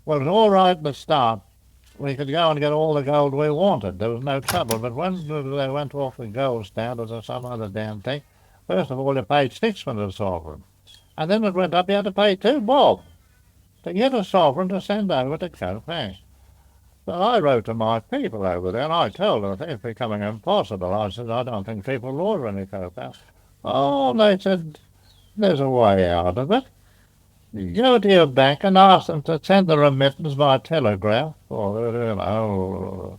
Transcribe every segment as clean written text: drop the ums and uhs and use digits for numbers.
Well, it was all right at the start. We could go and get all the gold we wanted. There was no trouble. But when they went off the gold standard or some other damn thing, first of all, you paid sixpence a sovereign. And then it went up, you had to pay 2 bob to get a sovereign to send over to Copenhagen. So I wrote to my people over there and I told them it's becoming impossible. I said, I don't think people will order any Copenhagen. Oh, they said, there's a way out of it. Go to your bank and ask them to send the remittance by telegraph or,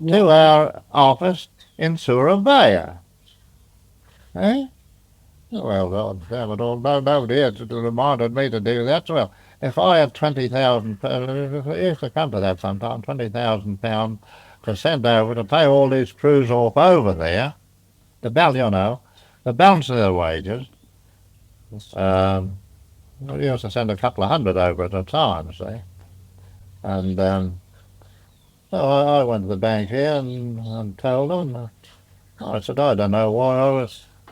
to our office in Surabaya. Eh? Well, God damn it all, nobody had reminded me to do that. Well, if I had 20,000, it used to come to that sometime, £20,000 to send over to pay all these crews off over there, the balance of their wages. Um, we used to send a couple of hundred over at a time, see. And so I went to the bank here and told them. I said, I don't know why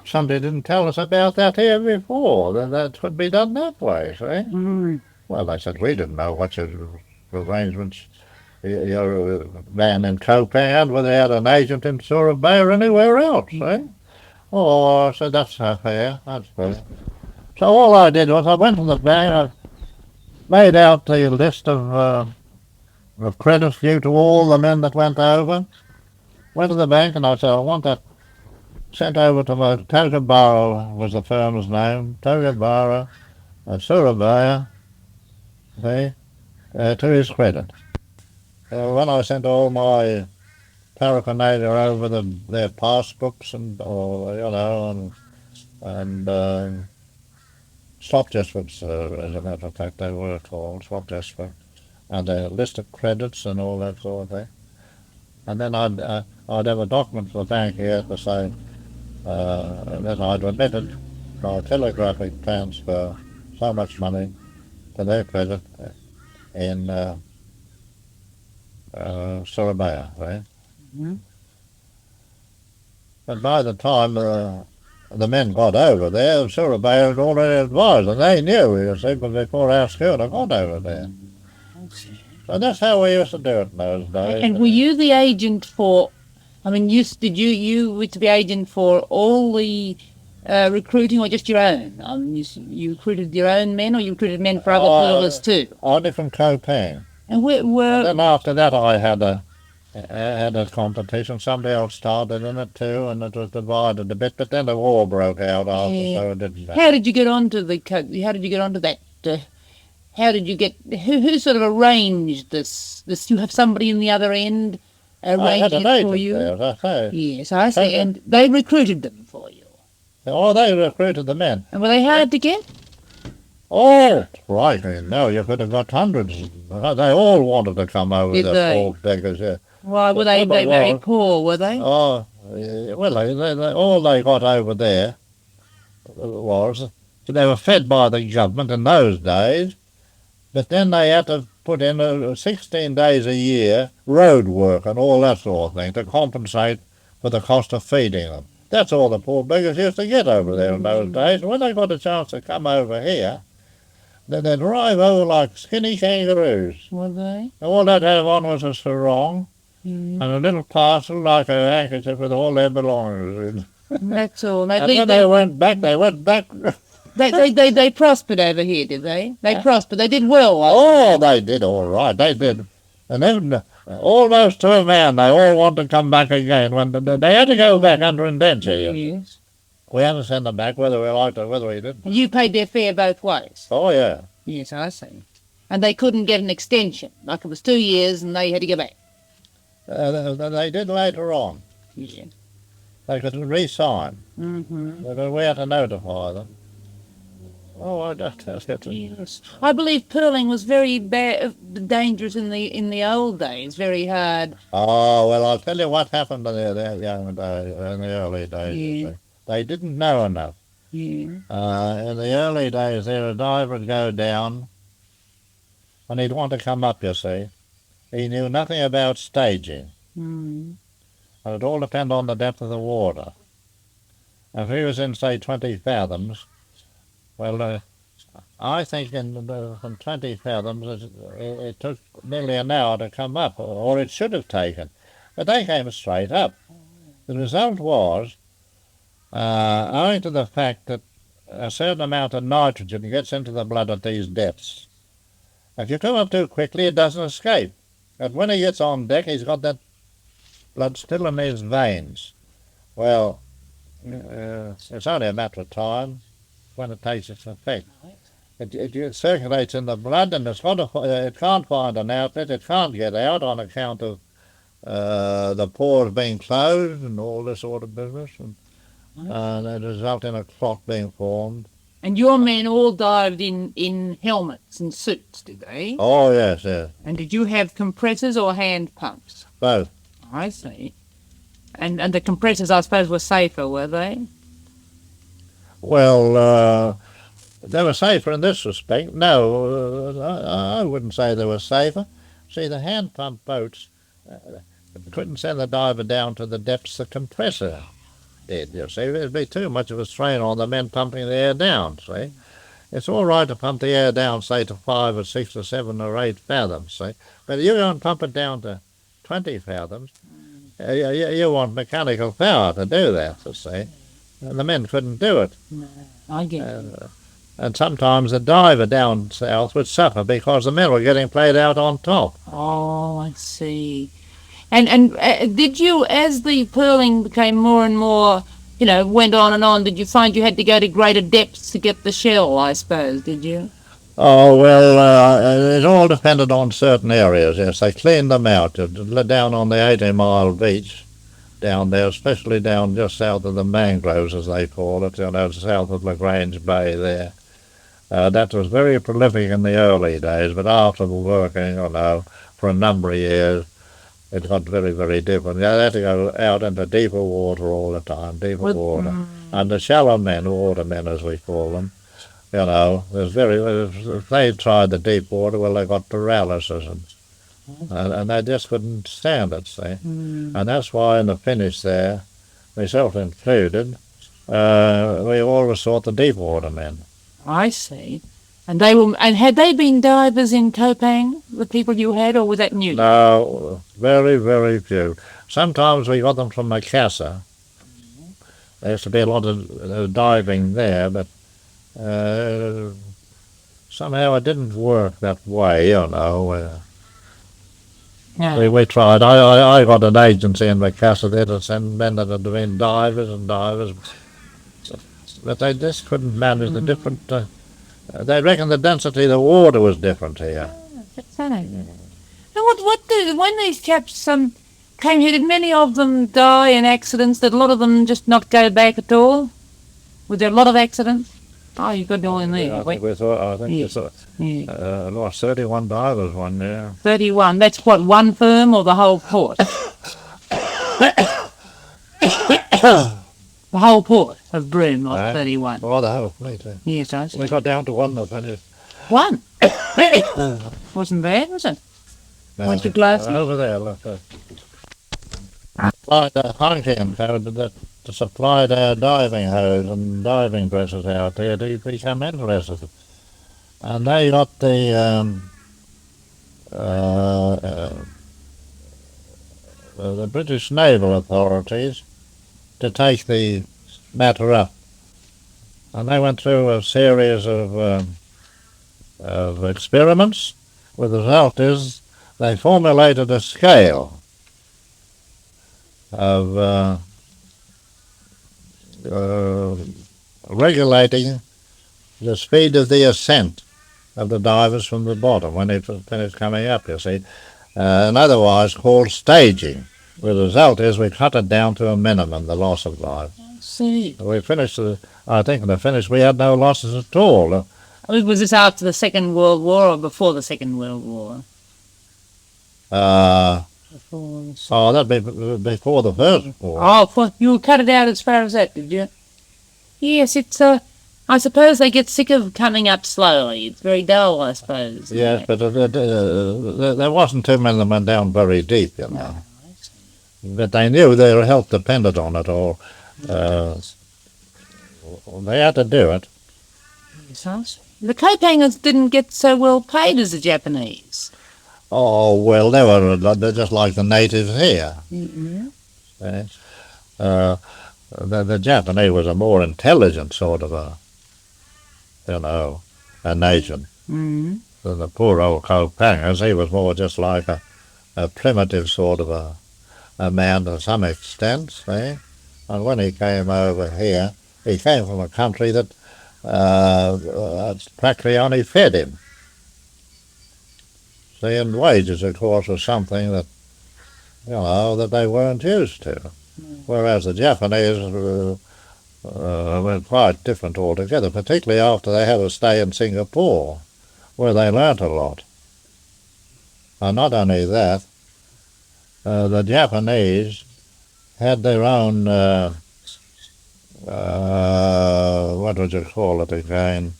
somebody didn't tell us about that here before, that could be done that way, see? Mm. Well, they said, we didn't know what your arrangements your man in Copan had, whether they had an agent in Surabaya or anywhere else, see? Oh, I said, that's fair, that's fair. So all I did was I went to the bank, I made out the list of credits due to all the men that went over, went to the bank and I said, I want that sent over to my Togabara was the firm's name, Togabara, Surabaya, see, to his credit. When I sent all my paraphernalia over their passbooks and, or, and swap disputes, as a matter of fact, they were called swap disputes, and a list of credits and all that sort of thing. And then I'd have a document for the bank here to say that I'd remitted by telegraphic transfer so much money to their credit in Surabaya, right? Mm-hmm. But by the time the men got over there, Surabaya had already advised, and they knew, you see, but before our schooner got over there. So that's how we used to do it in those days. And were you the agent for? I mean, you were to be agent for all the recruiting, or just your own? You recruited your own men, or you recruited men for other pearlers too? Only from Copan. And And then after that, I had a competition. Somebody else started in it too, and it was divided a bit. But then the war broke out after, so it didn't. How did you get onto the? How did you get onto that? How did you get? Who sort of arranged this? You have somebody in the other end arranging it for you. There, as I say. Yes, I see. And they recruited them for you. Oh, they recruited the men. And were they hard to get? Oh, right. No, you could have got hundreds. They all wanted to come over, Did the they? poor beggars. Yeah. Why were they very poor? Were they? Oh, well, all they got over there was they were fed by the government in those days, but then they had to put in 16 days a year road work and all that sort of thing to compensate for the cost of feeding them. That's all the poor beggars used to get over there in those days. And when they got a chance to come over here, then they'd drive over like skinny kangaroos. Were they? All they'd have on was a sarong and a little parcel like a handkerchief with all their belongings in. That's all. And when they went back, They prospered over here, did they? They prospered. They did well. Oh, they did all right. They did. And then almost to a man, they all wanted to come back again. When they had to go back under indenture. Yes. We had to send them back whether we liked it, whether we didn't. And you paid their fare both ways? Oh, yeah. Yes, I see. And they couldn't get an extension. Like it was 2 years and they had to go back. They did later on. Yeah. They could re-sign. Mm-hmm. But we had to notify them. Oh, I just Yes. I believe pearling was very dangerous in the old days, very hard. Oh, well, I'll tell you what happened in the early days. Yeah. They didn't know enough. Yeah. In the early days, there a diver would go down, and he'd want to come up, you see. He knew nothing about staging. Mm. And it all depended on the depth of the water. If he was in, say, 20 fathoms, well, I think from 20 fathoms it took nearly an hour to come up, or it should have taken. But they came straight up. The result was, owing to the fact that a certain amount of nitrogen gets into the blood at these depths. If you come up too quickly, it doesn't escape. And when he gets on deck, he's got that blood still in his veins. Well, it's only a matter of time when it takes its effect. It circulates in the blood, and it can't find an outlet. It can't get out on account of the pores being closed and all this sort of business, and it result in a clot being formed. And your men all dived in helmets and suits, did they? Oh, yes, yes. And did you have compressors or hand pumps? Both. I see. And the compressors, I suppose, were safer, were they? Well, they were safer in this respect. No, I wouldn't say they were safer. See, the hand pump boats couldn't send the diver down to the depths the compressor did, you see. It'd be too much of a strain on the men pumping the air down, see. It's all right to pump the air down, say, to 5 or 6 or 7 or 8 fathoms, see. But if you go and pump it down to 20 fathoms, you want mechanical power to do that, you see. And the men couldn't do it. No, I get it. And sometimes the diver down south would suffer because the men were getting played out on top. Oh, I see. And did you, as the pearling became more and more, went on and on, did you find you had to go to greater depths to get the shell, I suppose, did you? Oh, well, it all depended on certain areas, yes. They cleaned them out down on the 80-mile beach down there, especially down just south of the mangroves, as they call it, south of Lagrange Bay there. That was very prolific in the early days, but after working, for a number of years, it got very, very different. You had to go out into deeper water all the time, deeper water. And the shallow men, watermen as we call them, if they tried the deep water, well, they got paralysis, and they just couldn't stand it, see. And that's why in the finish there, myself included, we always sought the deep water men. I see. And had they been divers in Kopang, the people you had, or was that new? No, very, very few. Sometimes we got them from Macassar. There used to be a lot of diving there, but somehow it didn't work that way, Yeah. We tried. I got an agency in Macassar there to send men that had been divers, but they just couldn't manage the different... they reckon the density of the water was different here. That's right. Now, when these chaps came here, did many of them die in accidents? Did a lot of them just not go back at all? Was there a lot of accidents? Oh, you've got it all in there. Yeah, I think we lost 31 divers one year. 31. That's what, one firm or the whole port? The whole port of Broome lost 31. Oh, the whole fleet. Yes, I see. We got down to one that finished. One? Wasn't bad, was it? What's your glasses? Over there, look. Like the Hongkong code that supplied our diving hose and diving dresses out there to become interested. And they got the British naval authorities to take the matter up. And they went through a series of experiments. The result is they formulated a scale of regulating the speed of the ascent of the divers from the bottom when they finished coming up, you see, and otherwise called staging. The result is we cut it down to a minimum, the loss of life. See. We finished, I think in the finish we had no losses at all. Was this after the Second World War or before the Second World War? That'd be before the First War. Oh, you cut it out as far as that, did you? Yes, it's I suppose they get sick of coming up slowly. It's very dull, I suppose. Yes, but there wasn't too many that went down very deep, you know. No. But they knew their health depended on it, or they had to do it. Yes, I see. The coat hangers didn't get so well paid as the Japanese. Oh, well, they're just like the natives here. Mm-hmm. Eh? The Japanese was a more intelligent sort of a nation. Mm-hmm. Than the poor old coat hangers. He was more just like a primitive sort of a man to some extent, see? And when he came over here, he came from a country that practically only fed him. See, and wages, of course, was something that, that they weren't used to. Whereas the Japanese were quite different altogether, particularly after they had a stay in Singapore, where they learnt a lot. And not only that, the Japanese had their own, what would you call it again,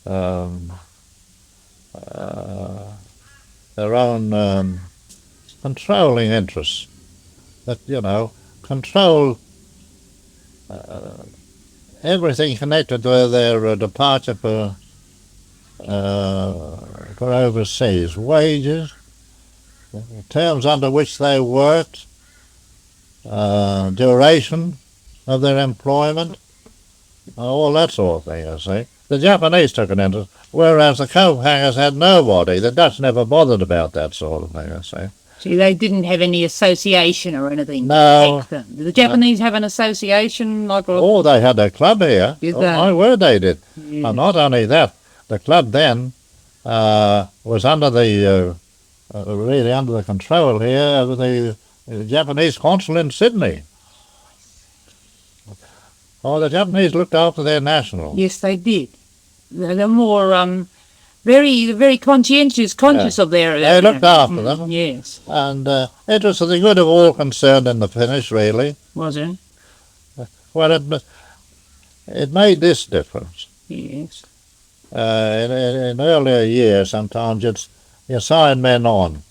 their own controlling interests that, control everything connected with their departure for overseas, wages, the terms under which they worked, duration of their employment, all that sort of thing, you see. The Japanese took an interest, whereas the coat hangers had nobody. The Dutch never bothered about that sort of thing, you see. See, they didn't have any association or anything No. to take them. Did the Japanese have an association? Oh, they had a club here. Did Oh, they? my word, they did. Yeah. And not only that, the club then was under the really under the control here of the Japanese consul in Sydney. Oh, the Japanese looked after their nationals. Yes, they did. They're more very conscious of their. They looked after them. Yes. And it was for the good of all concerned in the finish, really. Was it? Well, it made this difference. Yes. In earlier years, sometimes you sign men on.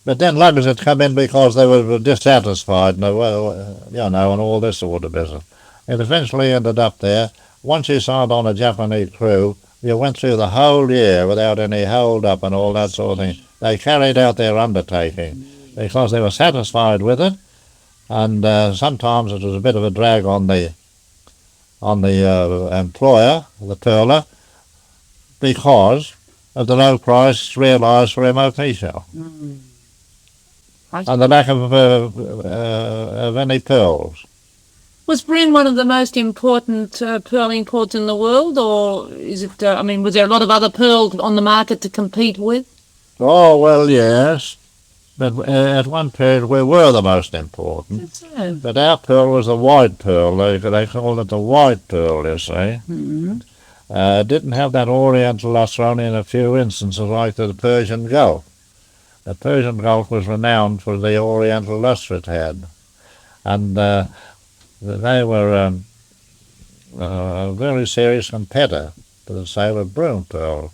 But then luggers had come in because they were dissatisfied, and all this sort of business. It eventually ended up there. Once you signed on a Japanese crew, you went through the whole year without any hold-up and all that sort of thing. They carried out their undertaking because they were satisfied with it, and sometimes it was a bit of a drag on the employer, the pearler, because of the low price realised for MOP shell. Mm. And the lack of any pearls. Was Broome one of the most important pearling ports in the world, or is it? Was there a lot of other pearls on the market to compete with? Oh, well, yes. But at one period we were the most important. So. But our pearl was the white pearl. They called it the white pearl, you see. Mm-hmm. Didn't have that oriental luster only in a few instances like the Persian Gulf. The Persian Gulf was renowned for the oriental luster it had. And they were a very serious competitor to the sale of Broome pearl.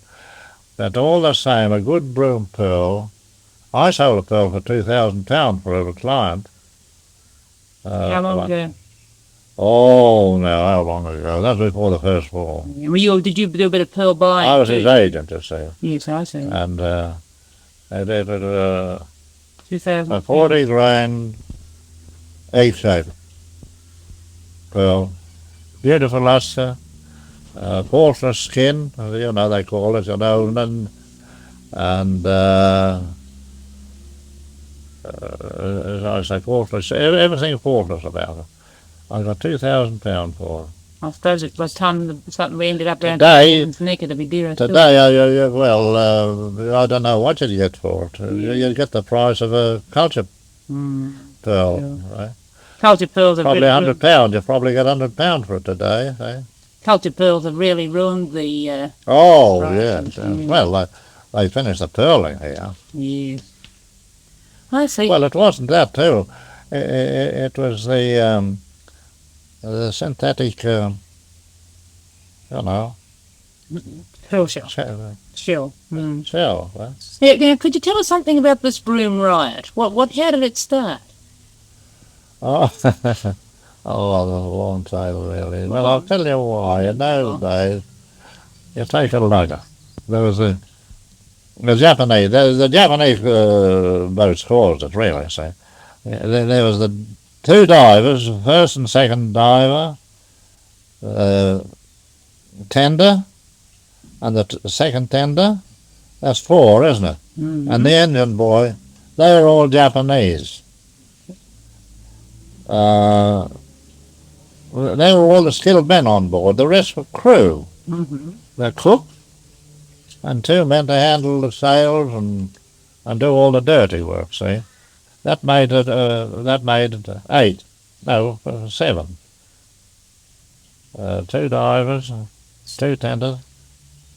But all the same, a good Broome pearl, I sold a pearl for £2,000 for a client. How long ago? Oh, no, how long ago? That was before the First War. Did you do a bit of pearl buying? I was his agent, you see. Yes, I see. And I did it 2000. 40 grain, 8-shape pearl. Beautiful luster, faultless skin, they call it, and as I say, faultless, everything faultless about it. I got £2,000 for it. I suppose it was time something we ended up around Today, neck, it'd be dearer. Today, I don't know what you'd get for it. You'd get the price of a culture pearl, right? Culture pearls have probably £100. You'll probably get £100 for it today. Eh? Culture pearls have really ruined the. Oh, prices. yes. Well, they finished the pearling here. Yes. I see. Well, it wasn't that too. It was the synthetic, pearl shell. Shell. Mm. Shell. Right? Yeah, now, could you tell us something about this Broome riot? How did it start? Oh, a long tale, really. Well, I'll tell you why. In those days, You take a lugger. There was the Japanese boats caused it, really. So there was the two divers, first and second diver, tender, and the second tender. That's four, isn't it? Mm-hmm. And the engine boy, they were all Japanese. They were all the skilled men on board. The rest were crew. Mm-hmm. The cook and two men to handle the sails and do all the dirty work. See, that made it 8. No, 7. Two divers, two tenders.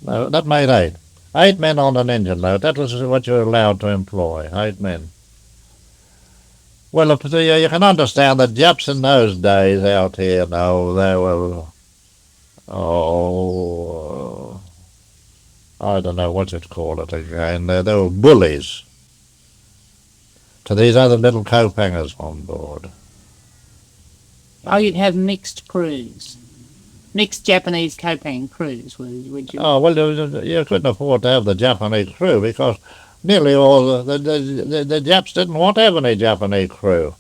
No, that made 8. 8 men on an engine load. That was what you were allowed to employ. 8 men. Well, you can understand the Japs in those days out here now, they were, I don't know what you'd call it again. They were bullies to these other little cope hangers on board. Oh, you'd have mixed crews. Mixed Japanese cope-hanging crews, would you? Oh, well, you couldn't afford to have the Japanese crew because nearly all the Japs didn't want to have any Japanese crew.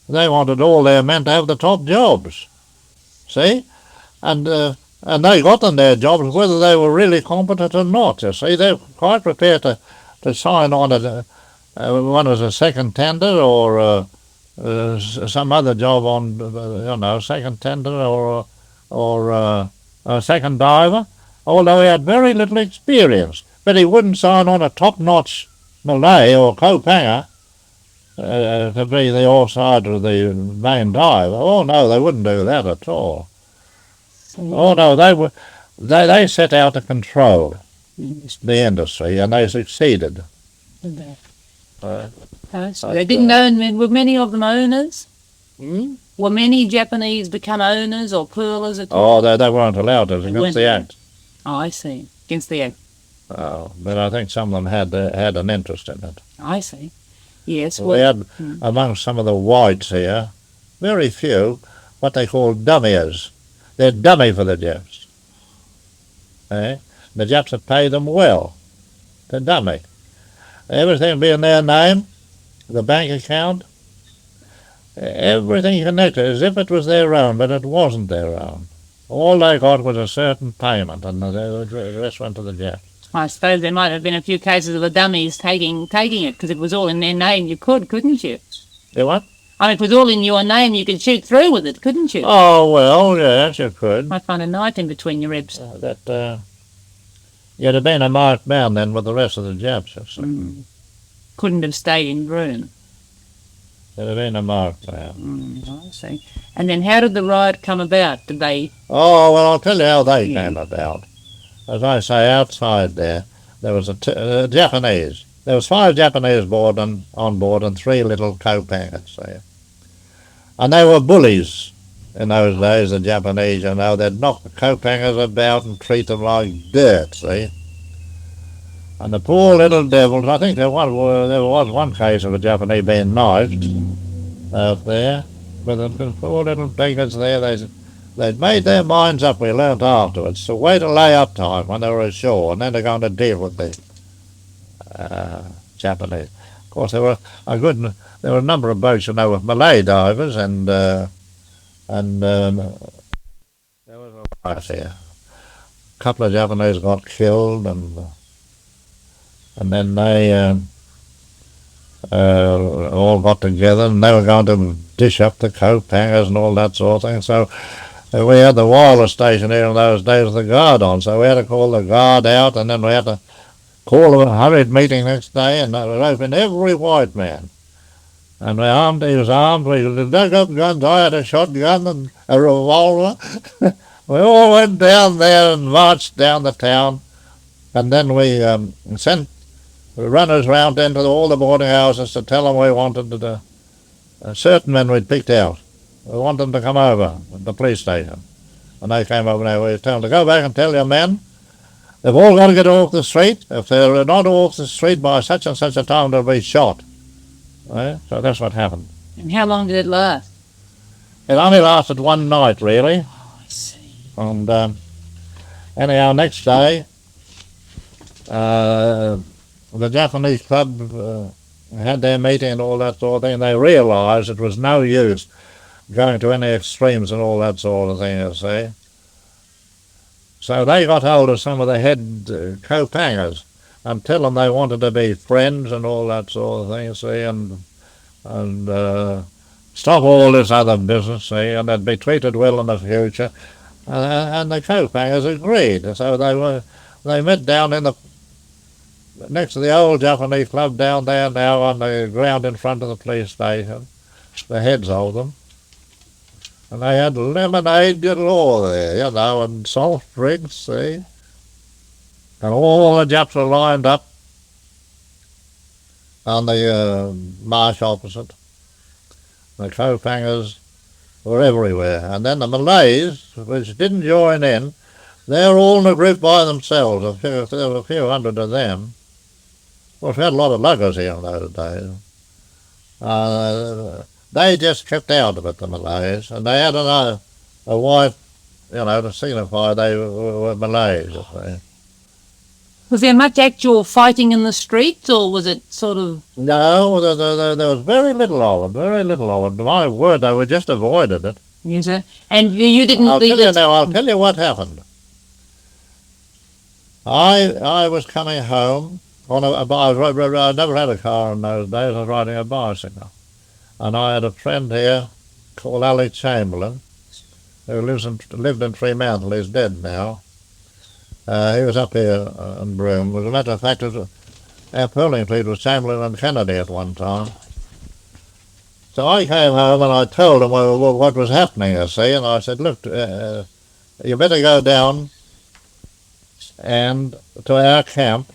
They wanted all their men to have the top jobs. See? And they got them their jobs whether they were really competent or not. You see, they were quite prepared to sign on one as a second tender or some other job on, second tender or a second diver, although he had very little experience. But he wouldn't sign on a top-notch Malay or cope hanger to be the offside of the main diver. Oh no, they wouldn't do that at all. Oh no, they set out to control the industry, and they succeeded. So they didn't own. Were many of them owners? Hmm? Were many Japanese become owners or pearlers at all? Oh, they weren't allowed to against the act. Oh, I see. Against the act. Oh, but I think some of them had an interest in it. I see. Yes. We had amongst some of the whites here, very few, what they call dummies. They're dummy for the Japs. The Japs have paid them well to dummy. Everything be in their name, the bank account, everything connected as if it was their own, but it wasn't their own. All they got was a certain payment, and the rest went to the Japs. I suppose there might have been a few cases of the dummies taking it, because it was all in their name. You couldn't you? You what? I mean, if it was all in your name, you could shoot through with it, couldn't you? Oh, well, yes, you could. Might find a knife in between your ribs. You'd have been a marked man then with the rest of the Japs. Couldn't have stayed in Broome. You'd have been a marked man. I see. And then how did the riot come about? Did they... Oh, well, I'll tell you how they came about. As I say, outside there was a Japanese. There was 5 Japanese on board and 3 little cope hangers there. And they were bullies in those days, the Japanese, you know. They'd knock the cope hangers about and treat them like dirt, see. And the poor little devils, I think there was one case of a Japanese being knifed out there. But the poor little beggars there, they'd made their minds up, we learnt afterwards, to wait a lay-up time when they were ashore, and then they're going to deal with the Japanese. Of course, there were a number of boats, with Malay divers, and there was a riot here. A couple of Japanese got killed, and then they all got together, and they were going to dish up the cope hangers and all that sort of thing. So we had the wireless station here in those days with the guard on, so we had to call the guard out, and then we had to call a hurried meeting next day, and they were open every white man. And he was armed, we dug up guns, I had a shotgun and a revolver. We all went down there and marched down the town, and then we sent runners round into all the boarding houses to tell them we wanted certain men we'd picked out. We wanted them to come over to the police station. And they came over there, we told them to go back and tell your men they've all got to get off the street. If they're not off the street by such and such a time, they'll be shot. Right? So that's what happened. And how long did it last? It only lasted one night, really. Oh, I see. And Anyhow, next day, the Japanese club had their meeting and all that sort of thing, and they realised it was no use going to any extremes and all that sort of thing, you see. So they got hold of some of the head co-pangers and tell them they wanted to be friends and all that sort of thing, see, and stop all this other business, see, and they'd be treated well in the future. And the co-pangers agreed. So they met down in the next to the old Japanese club down there now on the ground in front of the police station, the heads of them. And they had lemonade galore there, you know, and soft drinks, see. And all the Japs were lined up on the marsh opposite. The co-pangers were everywhere. And then the Malays, which didn't join in, they were all in a group by themselves. There were a few hundred of them. Of course, we had a lot of luggers here in those days. They just kept out of it, the Malays, and they had a white, you know, to signify they were Malays. You see. Was there much actual fighting in the streets, or was it sort of... No, there was very little of it. My word, they were just avoided it. Yes, sir. And you didn't... I'll tell you what happened. I was coming home on I never had a car in those days. I was riding a bicycle. And I had a friend here called Ali Chamberlain, who lived in Fremantle. He's dead now. He was up here in Broome. As a matter of fact, our polling fleet was Chamberlain and Kennedy at one time. So I came home and I told him what was happening, you see, and I said, look, you better go down and to our camp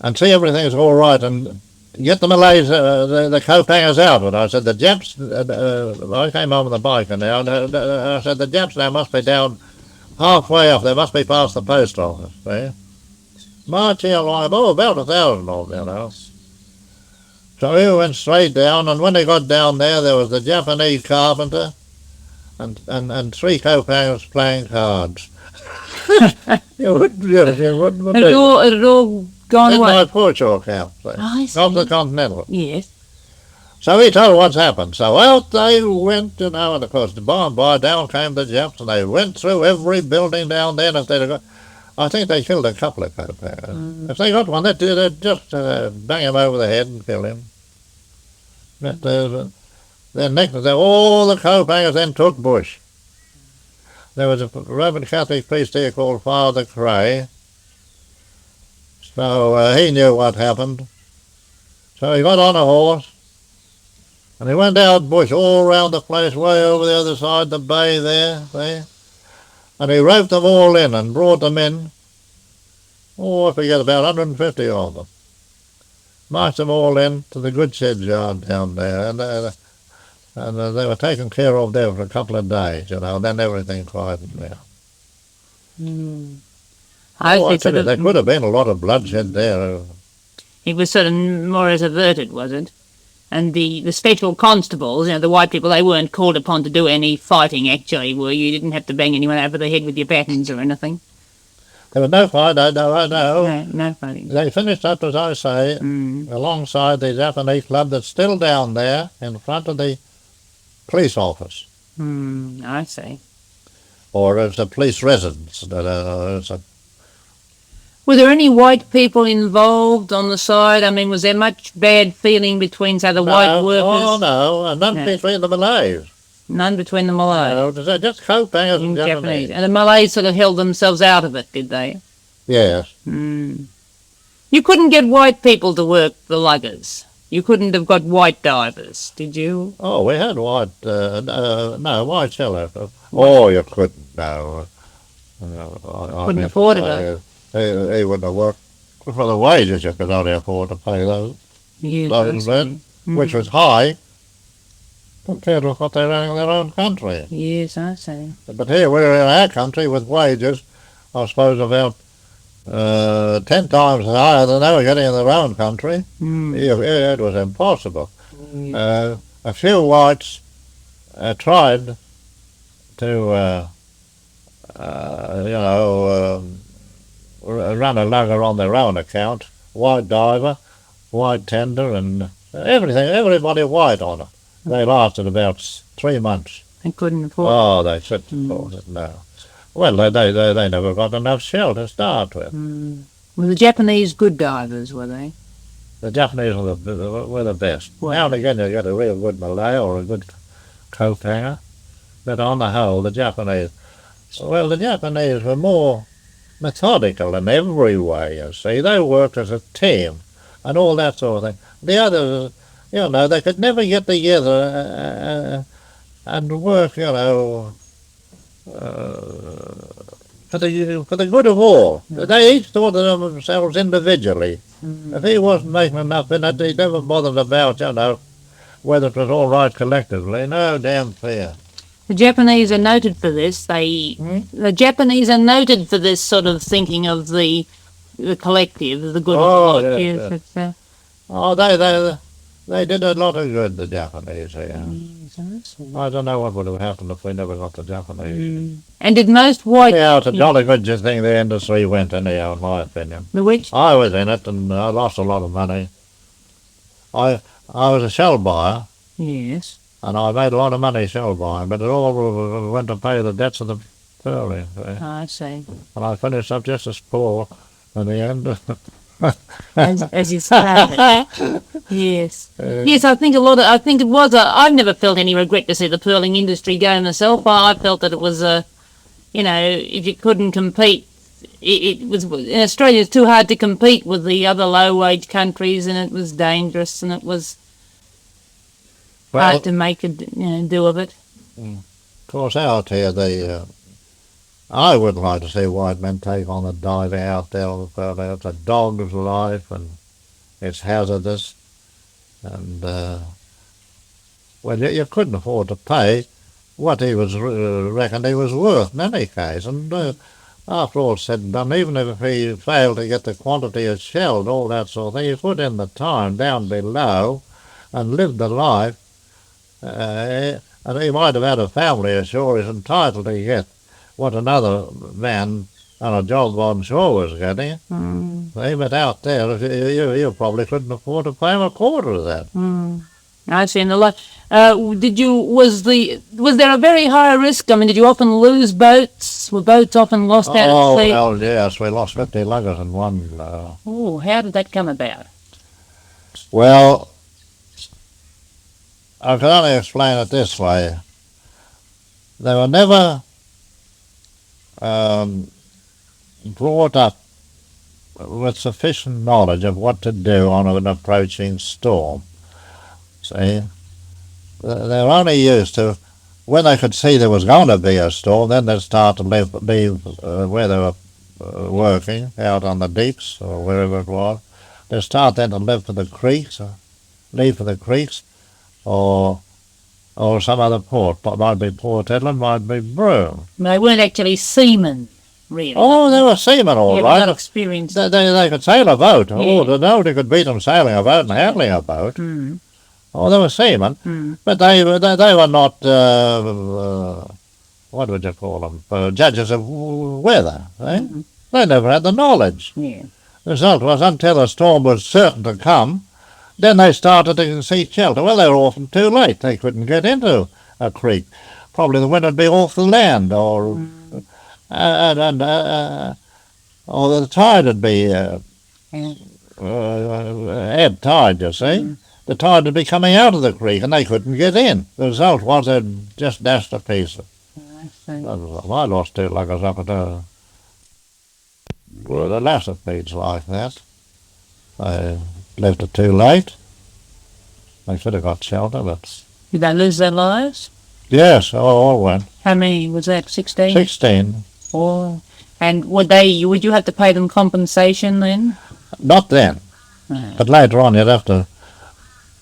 and see everything's all right and get the Malays, the co-pangers out of it. I said, the Japs, I came home on the bike now, and I said, the Japs now must be down halfway off. They must be past the post office, see? Marching along, about 1,000 of them, you know. So we went straight down, and when they got down there was the Japanese carpenter and 3 co-pangers playing cards. You wouldn't It had all gone in away. my foreshore camp, see? I see. Off the Continental. Yes. So he told what's happened. So out they went, you know, and of course by and by down came the Japs, and they went through every building down there, and if they'd got, I think they killed a couple of co-pangers. If they got one, they'd just bang him over the head and kill him. But then next, all the co-pangers then took bush. There was a Roman Catholic priest here called Father Cray. So he knew what happened. So he got on a horse and he went out bush all round the place, way over the other side, the bay there. And he roped them all in and brought them in. Oh, I forget, about 150 of them. Marched them all in to the goodshed yard down there. And they were taken care of there for a couple of days, you know, and then everything quieted down. I tell you, there could have been a lot of bloodshed there. It was sort of more as averted, was it? And the special constables, you know, the white people, they weren't called upon to do any fighting, actually, were you? You didn't have to bang anyone over the head with your batons or anything. There was no fight, no. No fighting. They finished up, as I say, alongside the Japanese club that's still down there in front of the police office. I see. Or it's a police residence. Were there any white people involved on the side? I mean, was there much bad feeling between, say, the white workers? Oh, no, and none between the Malays. None between the Malays? No, they're just co-pangers and Japanese. And the Malays sort of held themselves out of it, did they? Yes. You couldn't get white people to work the luggers. You couldn't have got white divers, did you? Oh, we had white, white seller. Oh, you couldn't, no. Couldn't afford it. He wouldn't have worked for the wages you could only afford to pay those. Yes, which was high compared with what they ran in their own country. Yes, I see. But here we're in our country with wages, I suppose, about 10 times higher than they were getting in their own country. It was impossible. A few whites tried to run a lugger on their own account, white diver, white tender, and everything, everybody white on it. They lasted about 3 months. They couldn't afford Oh, they couldn't afford it, no. Well, they never got enough shell to start with. Were the Japanese good divers, were they? The Japanese were the best. Wow. Now and again you get a real good Malay or a good coat hanger, but on the whole, the Japanese were more methodical in every way, you see. They worked as a team and all that sort of thing. The others, they could never get together and work, for the good of all. They each thought of themselves individually. If he wasn't making enough in it, he never bothered about, whether it was all right collectively. No damn fair. The Japanese are noted for this. The Japanese are noted for this sort of thinking of the collective, the good of all. Yes. They did a lot of good, the Japanese here. I don't know what would have happened if we never got the Japanese. And did most white... Yeah, it's a jolly good thing the industry went anyhow, in my opinion. The which? I was in it and I lost a lot of money. I was a shell buyer. Yes. And I made a lot of money shell buying, but it all went to pay the debts of the pearly. I see. And I finished up just as poor in the end. as you started. Yes. Yes, I think I've never felt any regret to see the pearling industry go myself. I felt that it was if you couldn't compete, it was, in Australia it's too hard to compete with the other low wage countries, and it was dangerous, and it was hard to make a do of it. Of course, out here I would like to see white men take on the diving out there. It's a dog's life and it's hazardous. And, you couldn't afford to pay what he was reckoned he was worth in any case. And after all said and done, even if he failed to get the quantity of shell and all that sort of thing, he put in the time down below and lived the life. And he might have had a family ashore. He's entitled to get what another man on a job on shore was getting. But out there, you probably couldn't afford to pay him a quarter of that. I've seen a lot. Was there a very high risk? I mean, did you often lose boats? Were boats often lost out at sea? Oh, well, yes, we lost 50 luggers in one. How did that come about? Well, I can only explain it this way. They were never brought up with sufficient knowledge of what to do on an approaching storm. See, they were only used to, when they could see there was going to be a storm, then they'd start to leave where they were working, out on the deeps or wherever it was. They'd start then to leave for the creeks, or some other port. Might be Port Edwin, might be Broome. They weren't actually seamen, really. Oh, they were seamen, all right. Not experienced. They could sail a boat. Yeah. Oh, nobody could beat them sailing a boat and handling a boat. Oh, they were seamen, but they were not, what would you call them, judges of weather. They never had the knowledge. Yeah. The result was, until a storm was certain to come, then they started to seek shelter. Well, they were often too late. They couldn't get into a creek. Probably the wind would be off the land, or the tide would be ebb tide, you see. The tide would be coming out of the creek, and they couldn't get in. The result was they'd just dashed to pieces. I lost 2 luggers up at the Lassifeeds like that. They left it too late. They should have got shelter, but... Did they lose their lives? Yes, all went. How many was that, 16? 16. Oh. And would you have to pay them compensation then? Not then. No. But later on you'd have to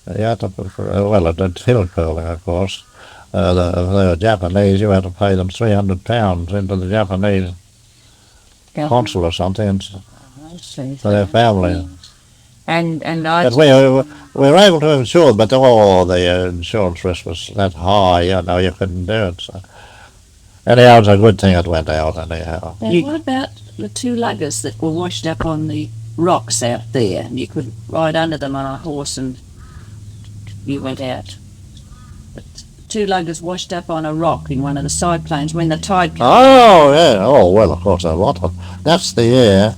well, it did hill curling, of course. They were Japanese, you had to pay them £300 into the Japanese consul or something for their family. But we were able to insure, but the insurance risk was that high, you couldn't do it. So. Anyhow, it's a good thing it went out anyhow. And what about the two luggers that were washed up on the rocks out there? And you could ride under them on a horse and you went out. But two luggers washed up on a rock in one of the side plains when the tide came. Oh, yeah. Oh, well, of course, a lot of. That's the year.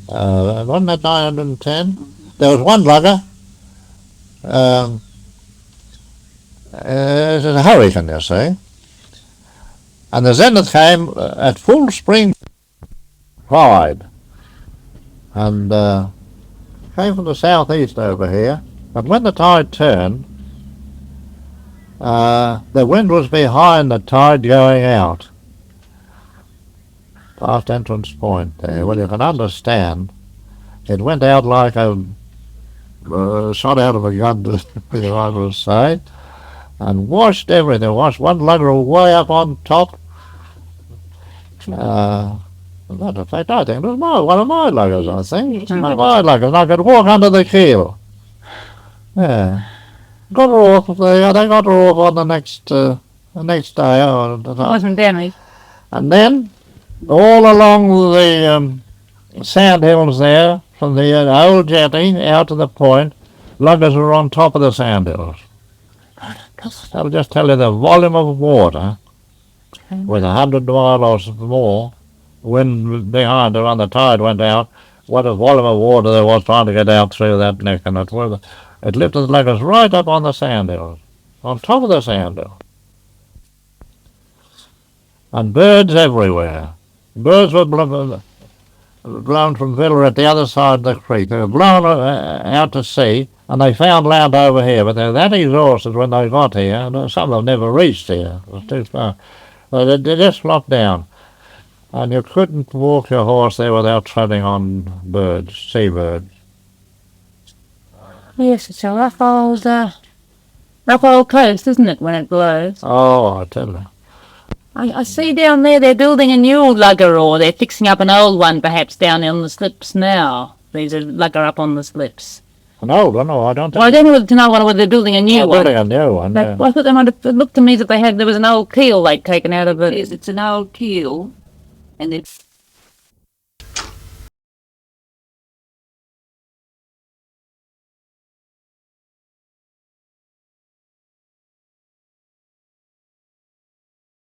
Wasn't that 910? There was one lugger. It was a hurricane, you see. And the zenith came at full spring tide. And came from the southeast over here. But when the tide turned, the wind was behind the tide going out. Past Entrance Point there. Well, you can understand. It went out like a shot out of a gun, I would say, and washed everything. Washed one lugger way up on top. Matter of fact, I think it was one of my luggers, I think. One of my luggers. I could walk under the keel. Yeah. Got her off. They got her off on the next day. Wasn't damaged. And then, all along the sand hills there, from the old jetty out to the point, luggers were on top of the sand hills. That'll just tell you the volume of water, with 100 miles or more, wind behind her when the tide went out, what a volume of water there was trying to get out through that neck, and it lifted the luggers right up on the sand hills, on top of the sand hills. And birds everywhere. Birds were blown from Villa at the other side of the creek. They were blown out to sea, and they found land over here, but they were that exhausted when they got here, and some of them never reached here. It was too far. So they just flopped down. And you couldn't walk your horse there without treading on birds, seabirds. Yes, it's a rough old coast, isn't it, when it blows? Oh, I tell you. I see down there they're building a new lugger, or they're fixing up an old one perhaps down on the slips now. There's a lugger up on the slips. An old one? No, I don't think. Well, I don't know whether they're building a new one. Building a new one, But yeah. I thought they might have, it looked to me that there was an old keel they'd taken out of it. Yes, it's an old keel, and they're